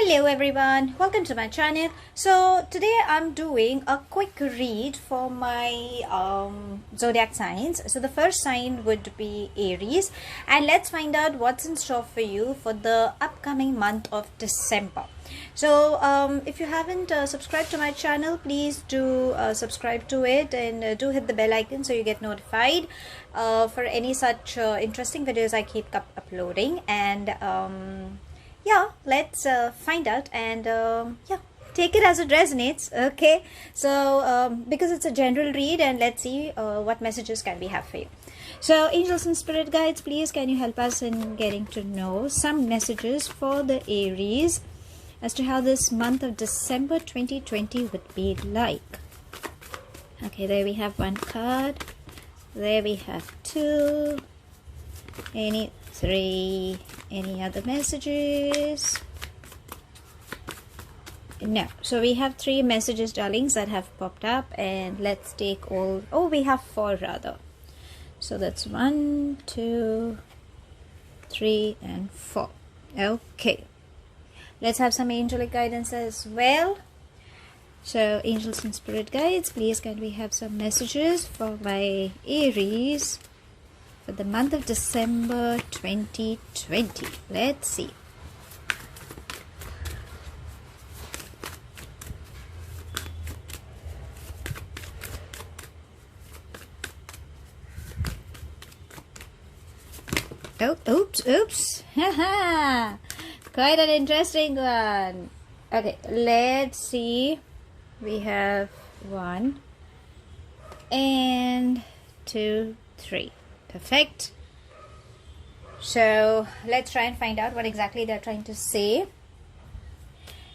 Hello everyone, welcome to my channel. So today I'm doing a quick read for my zodiac signs. So the first sign would be Aries, and let's find out what's in store for you for the upcoming month of December. So if you haven't subscribed to my channel, please do subscribe to it, and do hit the bell icon so you get notified for any such interesting videos I keep uploading. And yeah, let's find out, and yeah, take it as it resonates. Okay, so because it's a general read, and let's see what messages can we have for you. So angels and spirit guides, please can you help us in getting to know some messages for the Aries as to how this month of December 2020 would be like. Okay, there we have one card, there we have two, any three, any other messages? No. So we have three messages, darlings, that have popped up, and let's take all. Oh, we have four rather. So that's 1, 2, 3, and 4. Okay. Let's have some angelic guidance as well. So angels and spirit guides, please can we have some messages for my Aries for the month of December 2020. Let's see. Oh, oops. Haha. Quite an interesting one. Okay, let's see. We have 1 and 2, 3. Perfect. So let's try and find out what exactly they're trying to say.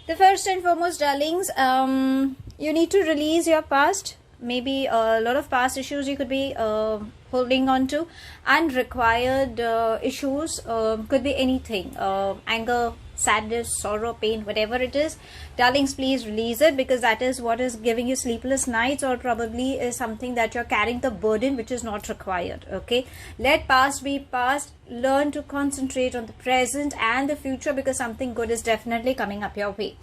The first and foremost, darlings, you need to release your past. Maybe a lot of past issues you could be holding on to. Unrequired issues, could be anything. Anger, sadness, sorrow, pain, whatever it is, darlings, please release it, because that is what is giving you sleepless nights, or probably is something that you're carrying the burden which is not required. Okay, let past be past. Learn to concentrate on the present and the future, because something good is definitely coming up your way.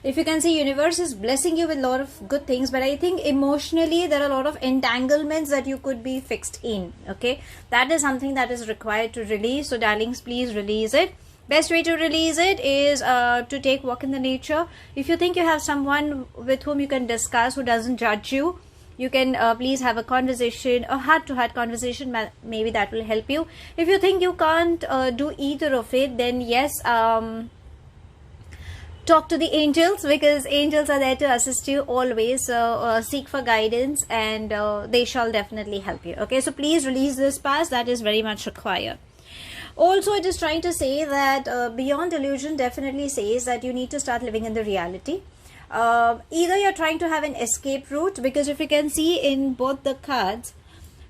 If you can see, universe is blessing you with a lot of good things, but I think emotionally there are a lot of entanglements that you could be fixed in. Okay, that is something that is required to release. So darlings, please release it. Best way to release it is to take walk in the nature. If you think you have someone with whom you can discuss, who doesn't judge you, you can please have a conversation, a heart-to-heart conversation. Maybe that will help you. If you think you can't do either of it, then yes, talk to the angels, because angels are there to assist you always. So seek for guidance, and they shall definitely help you. Okay, so please release this past. That is very much required. Also, it is trying to say that beyond illusion definitely says that you need to start living in the reality. Either you're trying to have an escape route, because if you can see in both the cards,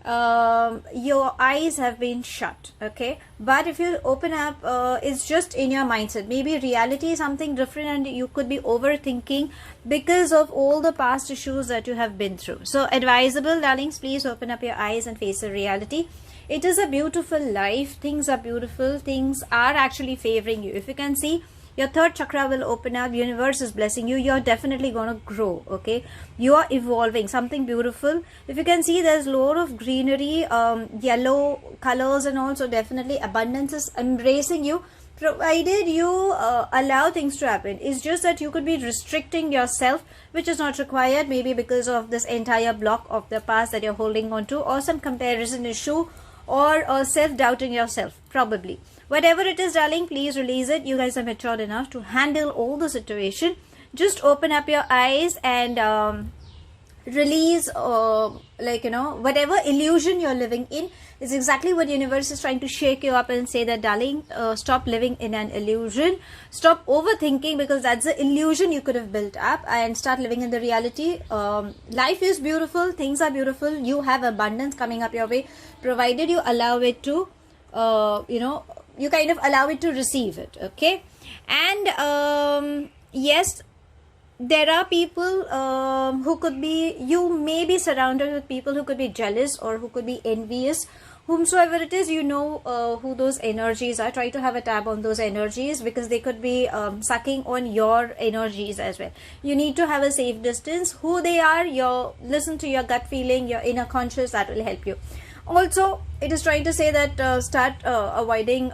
your eyes have been shut. Okay, but if you open up, it's just in your mindset. Maybe reality is something different, and you could be overthinking because of all the past issues that you have been through. So advisable, darlings, please open up your eyes and face the reality. It is a beautiful life. Things are beautiful. Things are actually favoring you. If you can see, your third chakra will open up. Universe is blessing you. You're definitely going to grow. Okay, you are evolving something beautiful. If you can see, there's a lot of greenery, yellow colors, and also definitely abundance is embracing you, provided you allow things to happen. It's just that you could be restricting yourself, which is not required, maybe because of this entire block of the past that you're holding on to, or some comparison issue, or self-doubting yourself, probably. Whatever it is, darling, please release it. You guys are matured enough to handle all the situation. Just open up your eyes and release, whatever illusion you're living in is exactly what universe is trying to shake you up and say that, darling, stop living in an illusion. Stop overthinking, because that's the illusion you could have built up, and start living in the reality. Life is beautiful. Things are beautiful. You have abundance coming up your way, provided you allow it to, you kind of allow it to receive it. Okay, and yes, there are people who could be, you may be surrounded with people who could be jealous, or who could be envious, whomsoever it is, you know who those energies are. Try to have a tab on those energies, because they could be sucking on your energies as well. You need to have a safe distance. Who they are, listen to your gut feeling, your inner conscious, that will help you. Also, it is trying to say that start avoiding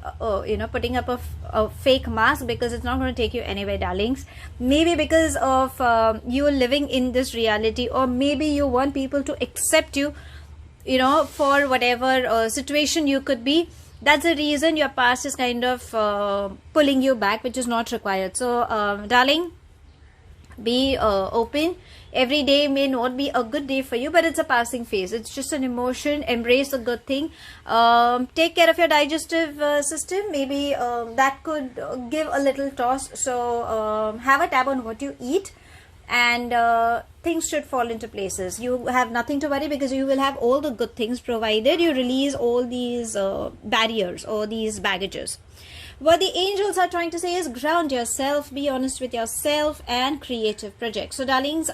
putting up a fake mask, because it's not going to take you anywhere, darlings. Maybe because of you living in this reality, or maybe you want people to accept you, for whatever situation you could be. That's the reason your past is kind of pulling you back, which is not required. So darling, be open. Every day may not be a good day for you, but it's a passing phase. It's just an emotion. Embrace the good thing. Take care of your digestive system. Maybe that could give a little toss. So have a tab on what you eat, and things should fall into places. You have nothing to worry, because you will have all the good things, provided you release all these barriers or these baggages. What the angels are trying to say is ground yourself, be honest with yourself, and creative projects. So darlings,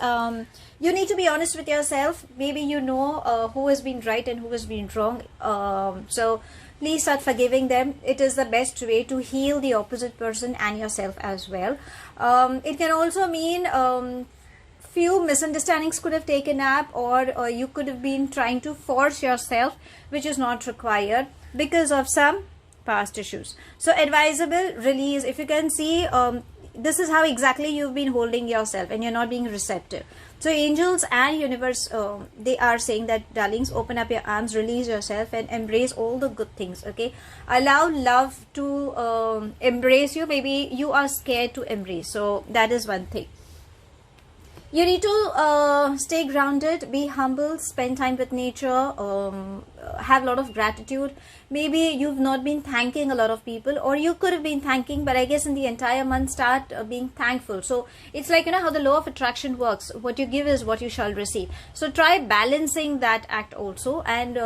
you need to be honest with yourself. Maybe you know who has been right and who has been wrong. So please start forgiving them. It is the best way to heal the opposite person and yourself as well. It can also mean few misunderstandings could have taken up, or you could have been trying to force yourself, which is not required because of some past issues. So advisable, release. If you can see, this is how exactly you've been holding yourself and you're not being receptive. So angels and universe, they are saying that, darlings, open up your arms, release yourself, and embrace all the good things. Okay, allow love to embrace you. Maybe you are scared to embrace, so that is one thing. You need to stay grounded, be humble, spend time with nature, have a lot of gratitude. Maybe you've not been thanking a lot of people, or you could have been thanking, but I guess in the entire month start being thankful. So it's like, how the law of attraction works. What you give is what you shall receive. So try balancing that act also, and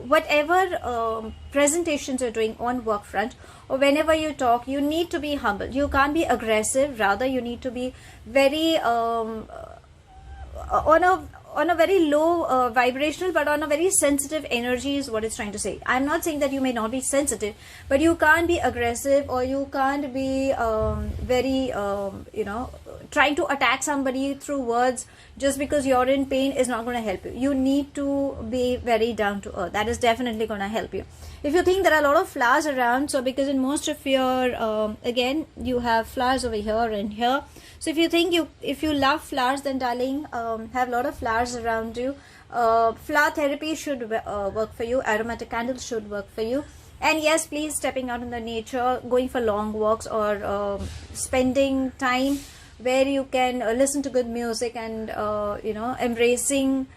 whatever presentations you're doing on work front, or whenever you talk, you need to be humble. You can't be aggressive. Rather, you need to be very on a very low vibrational, but on a very sensitive energy is what it's trying to say. I'm not saying that you may not be sensitive, but you can't be aggressive, or you can't be very trying to attack somebody through words just because you're in pain is not going to help you. You need to be very down to earth. That is definitely going to help you. If you think there are a lot of flowers around, so because in most of your again you have flowers over here and here, so if you love flowers, then darling, have a lot of flowers around you. Flower therapy should work for you. Aromatic candles should work for you. And yes, please, stepping out in the nature, going for long walks, or spending time where you can listen to good music, and embracing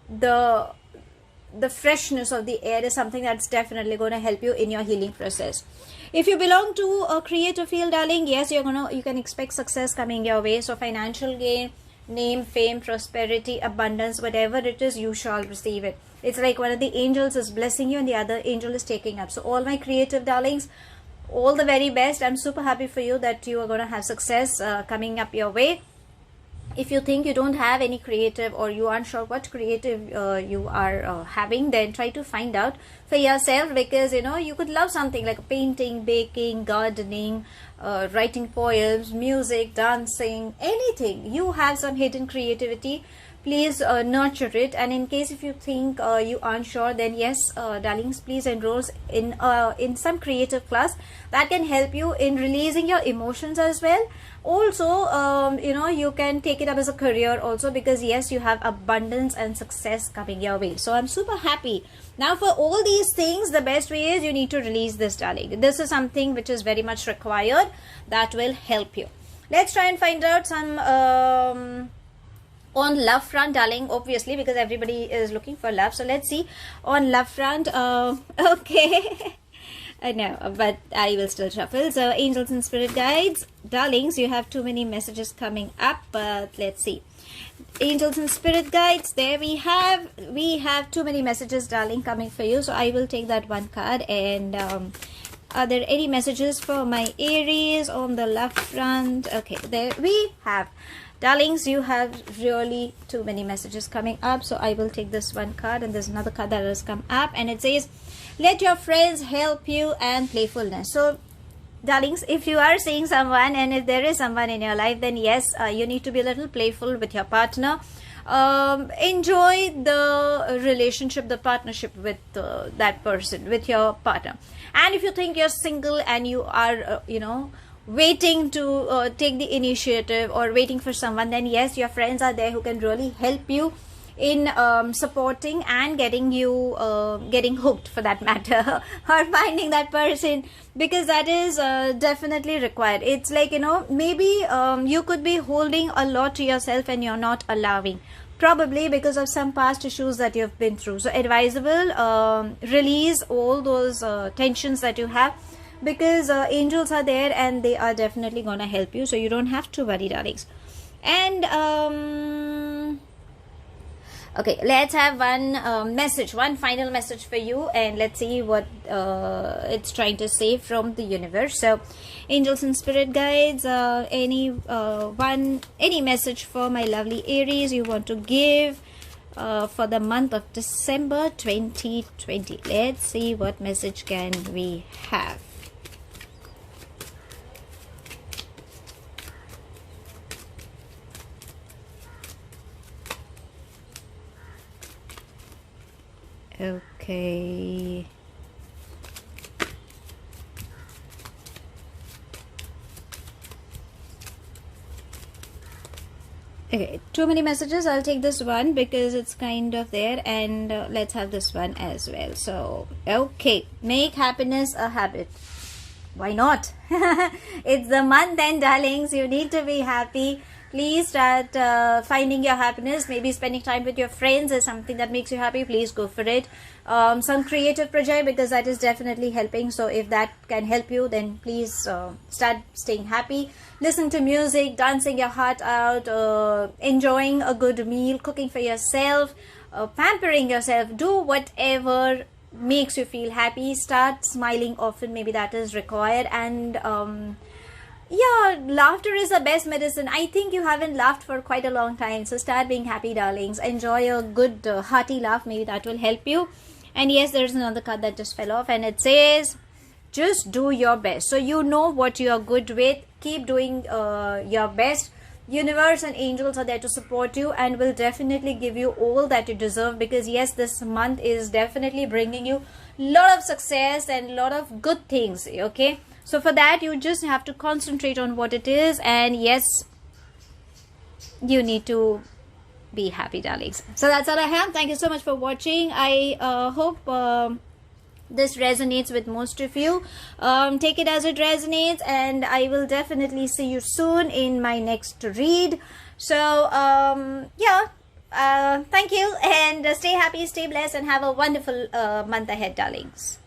the freshness of the air is something that's definitely going to help you in your healing process. If you belong to a creative field, darling, yes, you can expect success coming your way. So financial gain, name, fame, prosperity, abundance, whatever it is, you shall receive it. It's like one of the angels is blessing you and the other angel is taking up. So all my creative darlings, all the very best. I'm super happy for you that you are going to have success coming up your way. If you think you don't have any creative, or you aren't sure what creative you are having, then try to find out for yourself, because you could love something like painting, baking, gardening, writing poems, music, dancing, anything. You have some hidden creativity. Please nurture it. And in case if you think you aren't sure, then yes, darlings, please enroll in some creative class that can help you in releasing your emotions as well. Also, you can take it up as a career also, because yes, you have abundance and success coming your way. So I'm super happy. Now for all these things, the best way is you need to release this, darling. This is something which is very much required that will help you. Let's try and find out some on love front, darling, obviously, because everybody is looking for love. So let's see on love front. Okay. No, but I will still shuffle. So angels and spirit guides, darlings, you have too many messages coming up, but let's see. Angels and spirit guides, there we have too many messages, darling, coming for you. So I will take that one card. And are there any messages for my Aries on the left front? Okay, there we have. Darlings, you have really too many messages coming up, so I will take this one card, and there's another card that has come up, and it says, let your friends help you and playfulness. So darlings, if you are seeing someone, and if there is someone in your life, then yes, you need to be a little playful with your partner. Enjoy the relationship, the partnership with that person, with your partner. And if you think you're single and you are waiting to take the initiative or waiting for someone, then yes, your friends are there who can really help you in supporting and getting you getting hooked, for that matter, or finding that person, because that is definitely required. It's like, maybe you could be holding a lot to yourself and you're not allowing, probably because of some past issues that you've been through. So advisable, release all those tensions that you have, because angels are there and they are definitely gonna help you, so you don't have to worry, darlings. And okay, let's have one final message for you, and let's see what it's trying to say from the universe. So angels and spirit guides, any message for my lovely Aries you want to give for the month of December 2020. Let's see what message can we have. Okay. Okay, too many messages. I'll take this one because it's kind of there, and let's have this one as well. So, okay, make happiness a habit. Why not? It's the month end, darlings. You need to be happy. Please start finding your happiness. Maybe spending time with your friends is something that makes you happy. Please go for it. Some creative project, because that is definitely helping. So if that can help you, then please start staying happy. Listen to music, dancing your heart out, enjoying a good meal, cooking for yourself, pampering yourself. Do whatever makes you feel happy. Start smiling often. Maybe that is required. And yeah, laughter is the best medicine. I think you haven't laughed for quite a long time, so start being happy, darlings. Enjoy a good hearty laugh. Maybe that will help you. And yes, there's another card that just fell off, and it says, just do your best. So you know what you are good with. Keep doing your best. Universe and angels are there to support you and will definitely give you all that you deserve, because yes, this month is definitely bringing you a lot of success and a lot of good things. Okay, so for that, you just have to concentrate on what it is, and yes, you need to be happy, darlings. So that's all I have. Thank you so much for watching. I hope this resonates with most of you. Take it as it resonates, and I will definitely see you soon in my next read. So yeah, thank you, and stay happy, stay blessed, and have a wonderful month ahead, darlings.